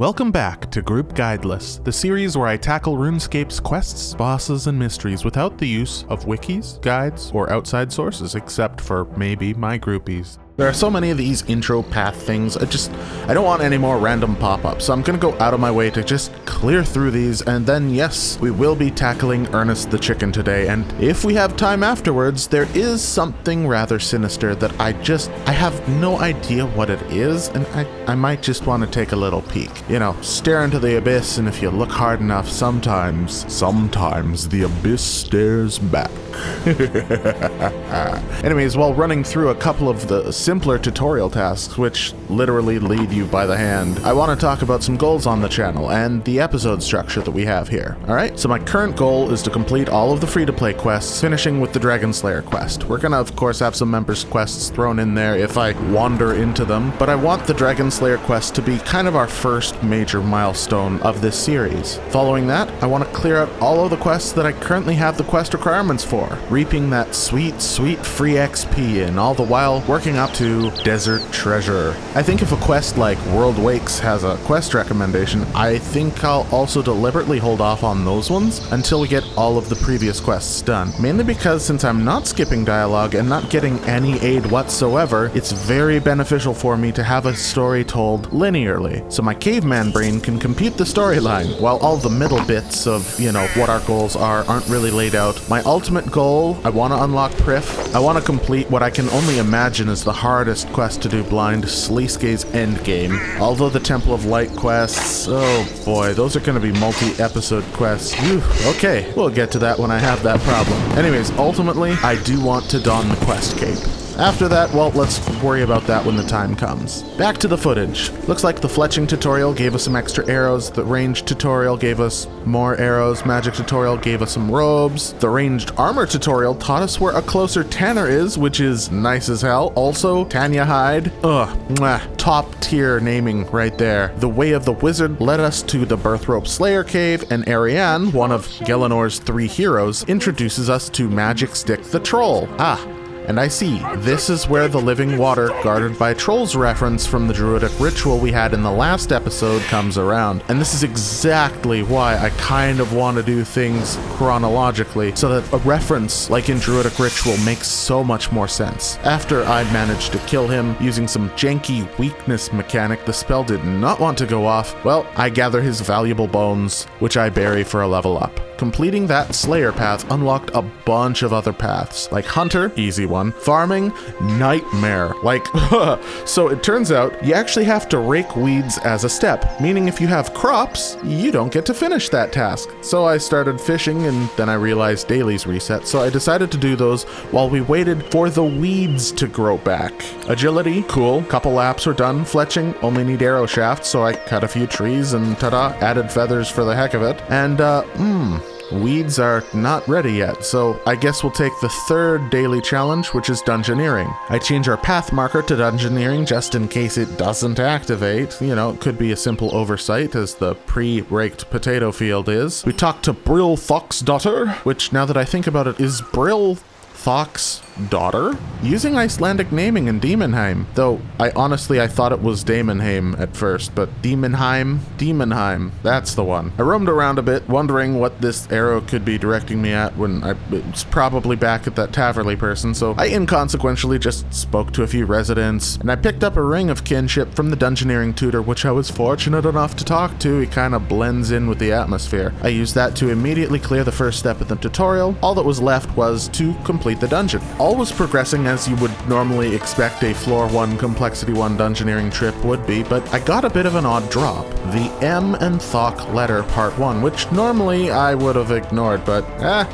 Welcome back to Group Guideless, the series where I tackle RuneScape's quests, bosses, and mysteries without the use of wikis, guides, or outside sources, except for maybe my groupies. There are so many of these intro path things, I don't want any more random pop-ups, so I'm gonna go out of my way to just clear through these, and then yes, we will be tackling Earnest the Chicken today, and if we have time afterwards, there is something rather sinister that I have no idea what it is, and I might just want to take a little peek. You know, stare into the abyss, and if you look hard enough, sometimes the abyss stares back. Anyways, while running through a couple of the simpler tutorial tasks, which literally lead you by the hand, I want to talk about some goals on the channel and the episode structure that we have here. Alright, so my current goal is to complete all of the free-to-play quests, finishing with the Dragon Slayer quest. We're gonna of course have some members quests thrown in there if I wander into them, but I want the Dragon Slayer quest to be kind of our first major milestone of this series. Following that, I want to clear out all of the quests that I currently have the quest requirements for, reaping that sweet free XP, and all the while working up to Desert Treasure. I think if a quest like World Wakes has a quest recommendation, I think I'll also deliberately hold off on those ones until we get all of the previous quests done. Mainly because since I'm not skipping dialogue and not getting any aid whatsoever, it's very beneficial for me to have a story told linearly, so my caveman brain can compute the storyline, while all the middle bits of, you know, what our goals aren't really laid out. My ultimate goal, I want to unlock Prif. I want to complete what I can only imagine is the hardest quest to do blind, Sleeske's endgame. Although the Temple of Light quests, oh boy, those are going to be multi-episode quests. Whew, okay, we'll get to that when I have that problem. Anyways, ultimately, I do want to don the quest cape. After that, well, let's worry about that when the time comes. Back to the footage. Looks like the fletching tutorial gave us some extra arrows, the ranged tutorial gave us more arrows, magic tutorial gave us some robes, the ranged armor tutorial taught us where a closer Tanner is, which is nice as hell. Also, Tanya Hide. Top tier naming right there. The Way of the Wizard led us to the Birthrope Slayer Cave, and Ariane, one of Gielinor's 3 heroes, introduces us to Magic Stick the Troll. And I see, this is where the living water guarded by trolls reference from the druidic ritual we had in the last episode comes around. And this is exactly why I kind of want to do things chronologically, so that a reference like in druidic ritual makes so much more sense. After I managed to kill him using some janky weakness mechanic the spell did not want to go off, well, I gather his valuable bones, which I bury for a level up. Completing that Slayer path unlocked a bunch of other paths, like Hunter, easy one, farming, nightmare, like, so it turns out you actually have to rake weeds as a step, meaning if you have crops, you don't get to finish that task. So I started fishing, and then I realized dailies reset, so I decided to do those while we waited for the weeds to grow back. Agility, cool, couple laps were done. Fletching, only need arrow shafts, so I cut a few trees and ta-da, added feathers for the heck of it. And, weeds are not ready yet, so I guess we'll take the third daily challenge, which is Dungeoneering. I change our path marker to Dungeoneering just in case it doesn't activate. You know, it could be a simple oversight as the pre-raked potato field is. We talked to Brill Thock's daughter, which now that I think about it, is Brill Thock's daughter? Using Icelandic naming in Daemonheim, though I thought it was Daemonheim at first, but Daemonheim, that's the one. I roamed around a bit, wondering what this arrow could be directing me at when it was probably back at that Taverley person, so I inconsequentially just spoke to a few residents, and I picked up a ring of kinship from the Dungeoneering tutor, which I was fortunate enough to talk to. He kind of blends in with the atmosphere. I used that to immediately clear the first step of the tutorial. All that was left was to complete the dungeon. All was progressing as you would normally expect a floor 1 complexity 1 Dungeoneering trip would be, but I got a bit of an odd drop. The M and Thock letter part 1, which normally I would have ignored, but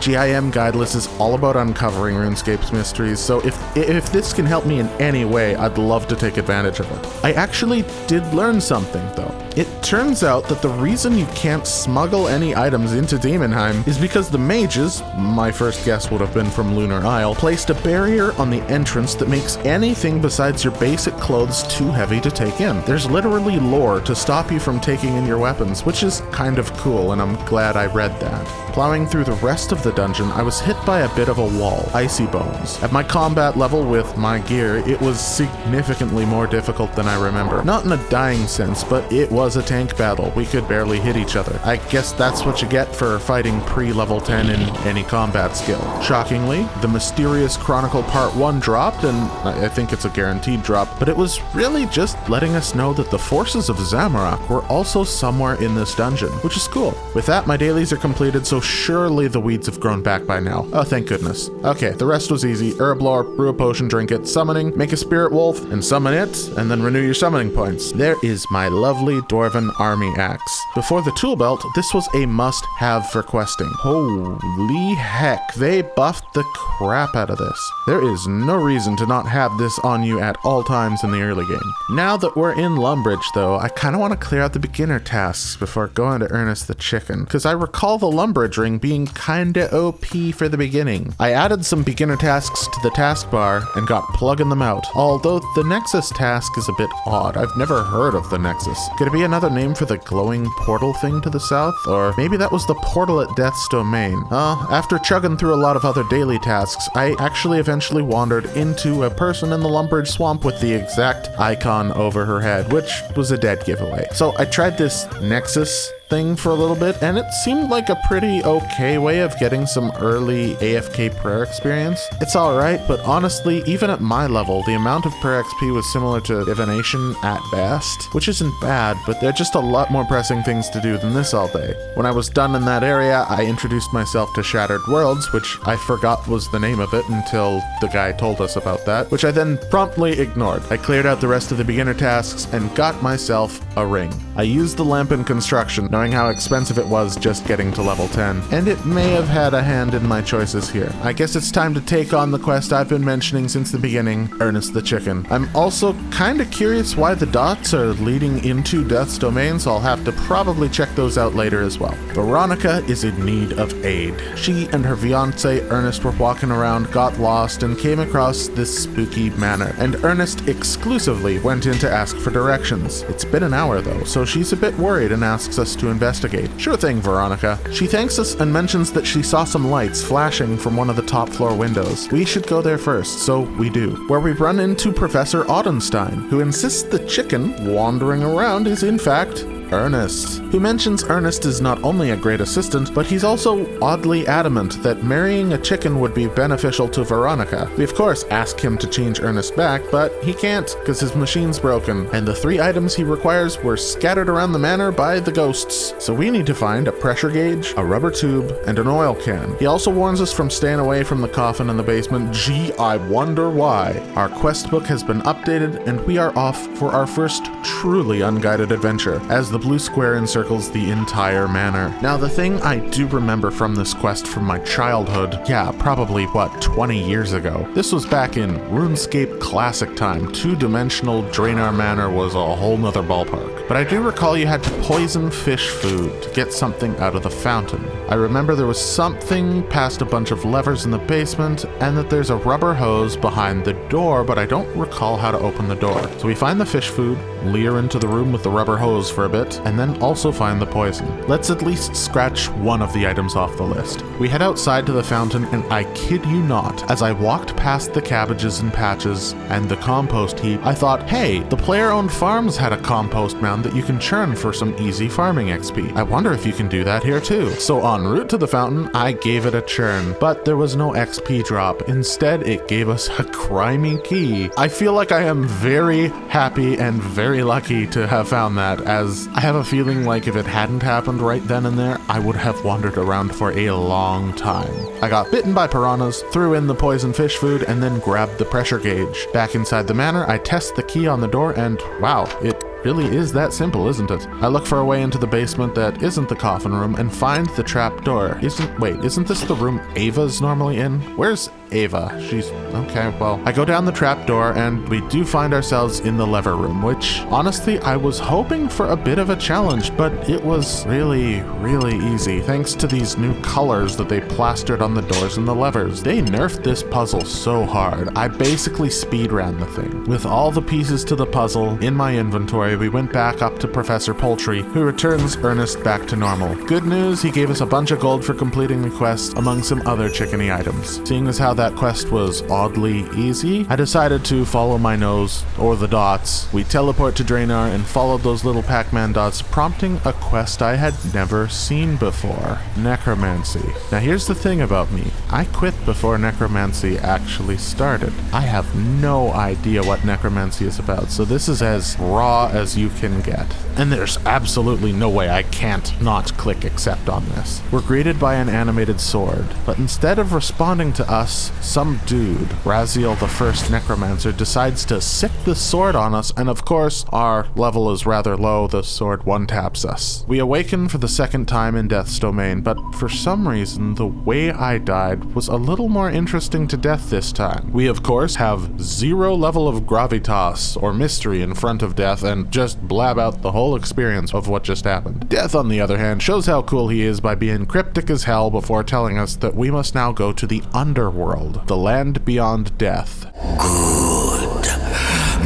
GIM Guideless is all about uncovering RuneScape's mysteries, so if this can help me in any way, I'd love to take advantage of it. I actually did learn something though. It turns out that the reason you can't smuggle any items into Daemonheim is because the mages, my first guess would have been from Lunar Isle, placed a barrier on the entrance that makes anything besides your basic clothes too heavy to take in. There's literally lore to stop you from taking in your weapons, which is kind of cool, and I'm glad I read that. Plowing through the rest of the dungeon, I was hit by a bit of a wall, Icy Bones. At my combat level with my gear, it was significantly more difficult than I remember. Not in a dying sense, but it was a tank battle. We could barely hit each other. I guess that's what you get for fighting pre-level 10 in any combat skill. Shockingly, the Mysterious Chronicle Part 1 dropped, and I think it's a guaranteed drop, but it was really just letting us know that the forces of Zamorak were also somewhere in this dungeon, which is cool. With that, my dailies are completed, so surely the weeds have grown back by now. Oh, thank goodness. Okay, the rest was easy. Herb lore, brew a potion, drink it, summoning, make a spirit wolf, and summon it, and then renew your summoning points. There is my lovely Dwarven army axe. Before the tool belt, this was a must-have for questing. Holy heck, they buffed the crap out of this. There is no reason to not have this on you at all times in the early game. Now that we're in Lumbridge, though, I kind of want to clear out the beginner tasks before going to Earnest the Chicken, because I recall the Lumbridge ring being kinda OP for the beginning. I added some beginner tasks to the taskbar and got plugging them out, although the Nexus task is a bit odd. I've never heard of the Nexus. Could it be another name for the glowing portal thing to the south? Or maybe that was the portal at Death's Domain. After chugging through a lot of other daily tasks, I actually eventually wandered into a person in the Lumbridge swamp with the exact icon over her head, which was a dead giveaway. So I tried this Nexus thing for a little bit, and it seemed like a pretty okay way of getting some early AFK prayer experience. It's alright, but honestly, even at my level, the amount of prayer XP was similar to divination at best, which isn't bad, but there are just a lot more pressing things to do than this all day. When I was done in that area, I introduced myself to Shattered Worlds, which I forgot was the name of it until the guy told us about that, which I then promptly ignored. I cleared out the rest of the beginner tasks and got myself a ring. I used the lamp in construction, knowing how expensive it was just getting to level 10, and it may have had a hand in my choices here. I guess it's time to take on the quest I've been mentioning since the beginning, Earnest the Chicken. I'm also kinda curious why the dots are leading into Death's Domain, so I'll have to probably check those out later as well. Veronica is in need of aid. She and her fiancé Ernest were walking around, got lost, and came across this spooky manor, and Ernest exclusively went in to ask for directions. It's been an hour though, so she's a bit worried and asks us to investigate. Sure thing, Veronica. She thanks us and mentions that she saw some lights flashing from one of the top floor windows. We should go there first, so we do, where we run into Professor Ottenstein, who insists the chicken wandering around is in fact Ernest, who mentions Ernest is not only a great assistant, but he's also oddly adamant that marrying a chicken would be beneficial to Veronica. We of course ask him to change Ernest back, but he can't because his machine's broken, and the 3 items he requires were scattered around the manor by the ghosts. So we need to find a pressure gauge, a rubber tube, and an oil can. He also warns us from staying away from the coffin in the basement. Gee, I wonder why. Our quest book has been updated, and we are off for our first truly unguided adventure, as the blue square encircles the entire manor. Now, the thing I do remember from this quest from my childhood, yeah, probably, 20 years ago. This was back in RuneScape Classic time. 2-dimensional Draenor Manor was a whole nother ballpark. But I do recall you had to poison fish food to get something out of the fountain. I remember there was something past a bunch of levers in the basement, and that there's a rubber hose behind the door, but I don't recall how to open the door. So we find the fish food, leer into the room with the rubber hose for a bit, and then also find the poison. Let's at least scratch one of the items off the list. We head outside to the fountain, and I kid you not, as I walked past the cabbages and patches and the compost heap, I thought, hey, the player-owned farms had a compost mound that you can churn for some easy farming XP. I wonder if you can do that here too. So en route to the fountain, I gave it a churn, but there was no XP drop. Instead, it gave us a crimey key. I feel like I am very happy and very lucky to have found that, as I have a feeling like if it hadn't happened right then and there, I would have wandered around for a long time. I got bitten by piranhas, threw in the poison fish food, and then grabbed the pressure gauge. Back inside the manor, I test the key on the door, and wow, it really is that simple, isn't it? I look for a way into the basement that isn't the coffin room and find the trap door. Isn't this the room Ava's normally in? Where's Ava. She's okay, well. I go down the trapdoor and we do find ourselves in the lever room, which honestly I was hoping for a bit of a challenge, but it was really, really easy thanks to these new colors that they plastered on the doors and the levers. They nerfed this puzzle so hard. I basically speedran the thing. With all the pieces to the puzzle in my inventory, we went back up to Professor Poultry, who returns Earnest back to normal. Good news, he gave us a bunch of gold for completing the quest among some other chickeny items. Seeing as how that quest was oddly easy, I decided to follow my nose, or the dots. We teleport to Gielinor and followed those little Pac-Man dots, prompting a quest I had never seen before. Necromancy. Now here's the thing about me. I quit before necromancy actually started. I have no idea what necromancy is about, so this is as raw as you can get. And there's absolutely no way I can't not click accept on this. We're greeted by an animated sword, but instead of responding to us, some dude, Raziel the First Necromancer, decides to sick the sword on us, and of course, our level is rather low, the sword one-taps us. We awaken for the second time in Death's domain, but for some reason, the way I died was a little more interesting to Death this time. We of course have 0 level of gravitas or mystery in front of Death and just blab out the whole experience of what just happened. Death, on the other hand, shows how cool he is by being cryptic as hell before telling us that we must now go to the underworld, the land beyond death. Good.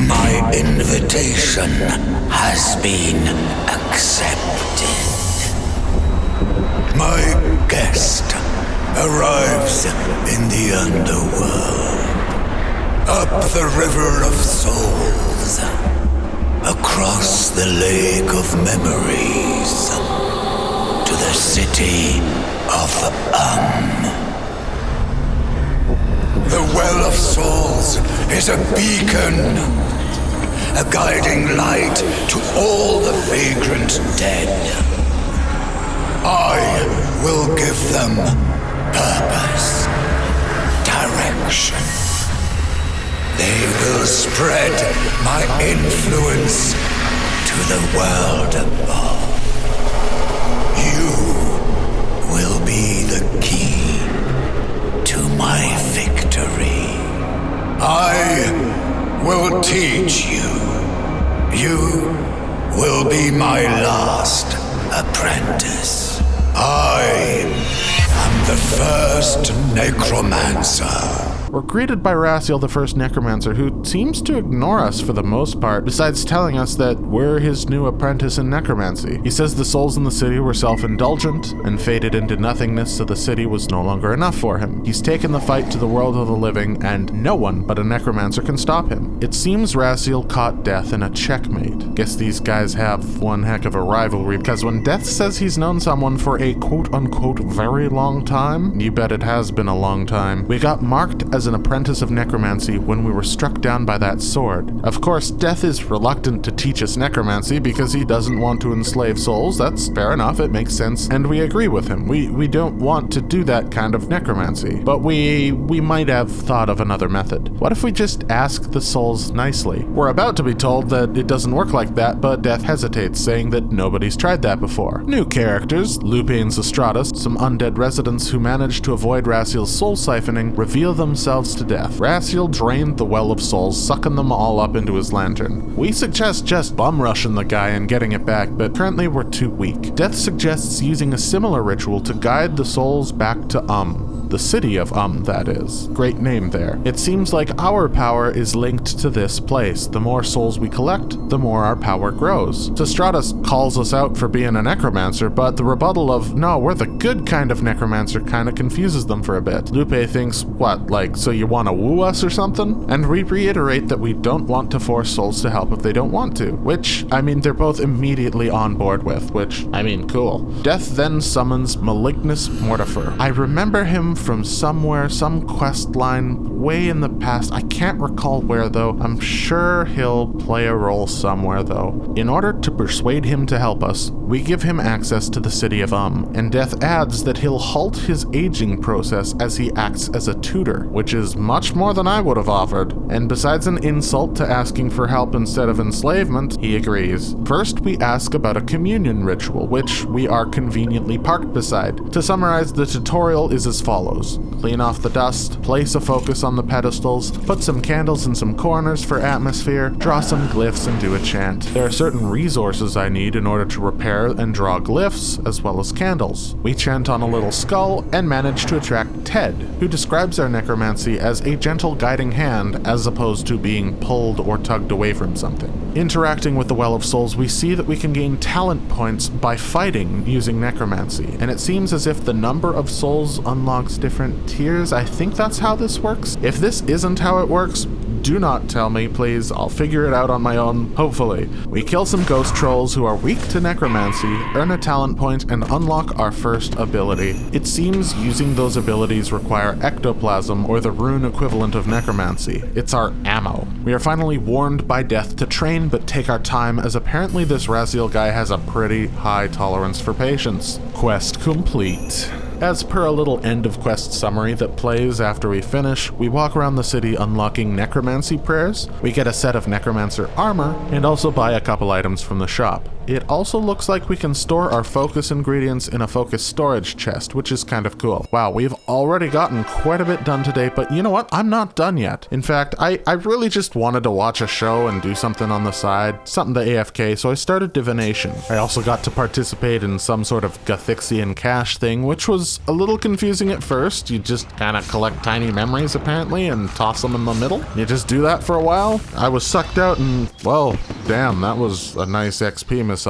My invitation has been accepted. My guest arrives in the underworld, up the river of souls, across the lake of memories, to the city of The Well of Souls is a beacon, a guiding light to all the vagrant dead. I will give them purpose, direction. They will spread my influence to the world above. You will be the key to my victory. I will teach you. You will be my last apprentice. I am the first necromancer. We're greeted by Raziel the First Necromancer, who seems to ignore us for the most part, besides telling us that we're his new apprentice in necromancy. He says the souls in the city were self-indulgent and faded into nothingness, so the city was no longer enough for him. He's taken the fight to the world of the living, and no one but a necromancer can stop him. It seems Raziel caught Death in a checkmate. Guess these guys have one heck of a rivalry, because when Death says he's known someone for a quote-unquote very long time, you bet it has been a long time. We got marked as an apprentice of necromancy when we were struck down by that sword. Of course, Death is reluctant to teach us necromancy because he doesn't want to enslave souls. That's fair enough, it makes sense, and we agree with him. We don't want to do that kind of necromancy, but we might have thought of another method. What if we just ask the souls nicely? We're about to be told that it doesn't work like that, but Death hesitates, saying that nobody's tried that before. New characters, Lupe and Sostratus, some undead residents who managed to avoid Raziel's soul siphoning, reveal themselves to Death. Raziel drained the Well of Souls, sucking them all up into his lantern. We suggest just bum rushing the guy and getting it back, but currently we're too weak. Death suggests using a similar ritual to guide the souls back to the city of that is. Great name there. It seems like our power is linked to this place. The more souls we collect, the more our power grows. Sostratus calls us out for being a necromancer, but the rebuttal of, no, we're the good kind of necromancer kind of confuses them for a bit. Lupe thinks, what, like, so you want to woo us or something? And we reiterate that we don't want to force souls to help if they don't want to, which, I mean, they're both immediately on board with, which, I mean, cool. Death then summons Malignus Mortifer. I remember him from somewhere, some quest line way in the past. I can't recall where though. I'm sure he'll play a role somewhere though. In order to persuade him to help us, we give him access to the city of and Death adds that he'll halt his aging process as he acts as a tutor, which is much more than I would have offered. And besides an insult to asking for help instead of enslavement, he agrees. First, we ask about a communion ritual, which we are conveniently parked beside. To summarize, the tutorial is as follows. Clean off the dust, place a focus on the pedestals, put some candles in some corners for atmosphere, draw some glyphs and do a chant. There are certain resources I need in order to repair and draw glyphs, as well as candles. We chant on a little skull and manage to attract Ted, who describes our necromancy as a gentle guiding hand as opposed to being pulled or tugged away from something. Interacting with the Well of Souls, we see that we can gain talent points by fighting using necromancy, and it seems as if the number of souls unlocks different tiers. I think that's how this works. If this isn't how it works, do not tell me, please. I'll figure it out on my own, hopefully. We kill some ghost trolls who are weak to necromancy, earn a talent point, and unlock our first ability. It seems using those abilities require ectoplasm, or the rune equivalent of necromancy. It's our ammo. We are finally warned by Death to train, but take our time, as apparently this Raziel guy has a pretty high tolerance for patience. Quest complete. As per a little end of quest summary that plays after we finish, we walk around the city unlocking necromancy prayers, we get a set of necromancer armor, and also buy a couple items from the shop. It also looks like we can store our focus ingredients in a focus storage chest, which is kind of cool. Wow, we've already gotten quite a bit done today, but you know what? I'm not done yet. In fact, I really just wanted to watch a show and do something on the side, something to AFK, so I started divination. I also got to participate in some sort of Gothixian cache thing, which was a little confusing at first. You just kind of collect tiny memories apparently and toss them in the middle. You just do that for a while. I was sucked out and, well, damn, that was a nice XP massage.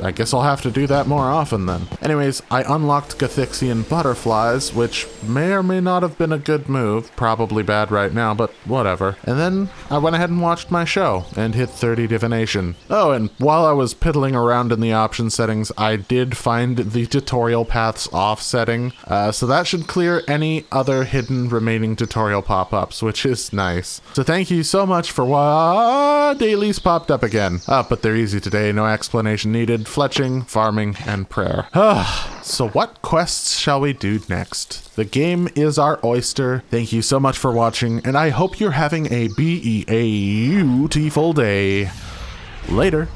I guess I'll have to do that more often then. Anyways, I unlocked Gothixian butterflies, which may or may not have been a good move. Probably bad right now, but whatever. And then I went ahead and watched my show and hit 30 divination. Oh, and while I was piddling around in the option settings, I did find the tutorial paths offsetting, so that should clear any other hidden remaining tutorial pop-ups, which is nice. So thank you so much for dailies popped up again. But they're easy today, no explanation needed, fletching, farming, and prayer. So what quests shall we do next? The game is our oyster. Thank you so much for watching, and I hope you're having a beautiful day. Later.